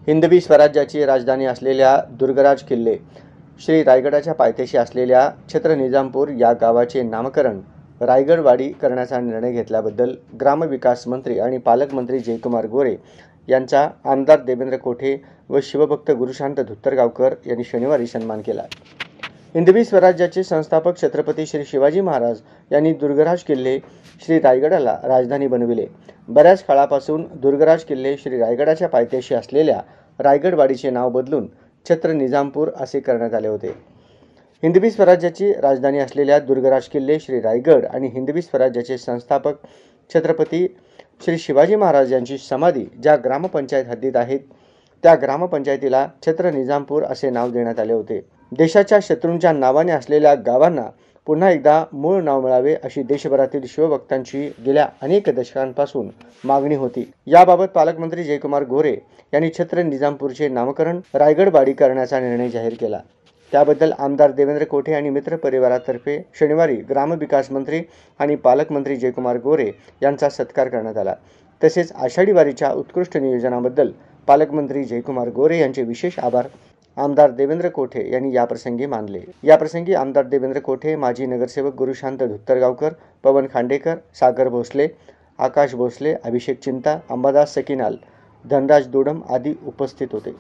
हिंदवी स्वराज्याची राजधानी असलेल्या दुर्गराज किल्ले श्री रायगडाच्या पायथ्याशी असलेल्या छत्र निजामपूर या गावाचे नामकरण रायगडवाडी करण्याचा निर्णय घेतल्याबद्दल ग्रामविकास मंत्री आणि पालकमंत्री जयकुमार गोरे यांचा आमदार देवेंद्र कोठे व शिवभक्त गुरुशांत धुत्तरगावकर यांनी शनिवारी सन्मान केला। हिंदवी स्वराज्याचे संस्थापक छत्रपती श्री शिवाजी महाराज यांनी दुर्गराज किल्ले श्री रायगडाला राजधानी बनविले। बऱ्याच काळापासून दुर्गराज किल्ले श्री रायगडाच्या पायथ्याशी असलेल्या रायगडवाडीचे नाव बदलून छत्र निजामपूर असे करण्यात आले होते। हिंदवी स्वराज्याची राजधानी असलेल्या दुर्गराज किल्ले श्री रायगड आणि हिंदवी स्वराज्याचे संस्थापक छत्रपती श्री शिवाजी महाराज यांची समाधी ज्या ग्रामपंचायत हद्दीत आहेत त्या ग्रामपंचायतीला छत्र निजामपूर असे नाव देण्यात आले होते। देशाच्या शत्रूंच्या नावाने असलेल्या गावांना पुन्हा एकदा मूळ नाव मिळावे अशी देशभरातील शिवभक्तांची गेल्या अनेक दशकांपासून मागणी होती। याबाबत पालकमंत्री जयकुमार गोरे यांनी छत्र निजामपूरचे नामकरण रायगडवाडी करण्याचा निर्णय जाहीर केला। त्याबद्दल आमदार देवेंद्र कोठे आणि मित्र परिवारातर्फे शनिवारी ग्रामविकास मंत्री आणि पालकमंत्री जयकुमार गोरे यांचा सत्कार करण्यात आला। तसेच आषाढी वारीच्या उत्कृष्ट नियोजनाबद्दल पालकमंत्री जयकुमार गोरे यांचे विशेष आभार आमदार देवेंद्र कोठे यांनी याप्रसंगी मानले। याप्रसंगी आमदार देवेंद्र कोठे, माजी नगरसेवक गुरुशांत धुत्तरगावकर, पवन खांडेकर, सागर भोसले, आकाश भोसले, अभिषेक चिंता, अंबादास सकिनाल, धनराज दोडम आदी उपस्थित होते।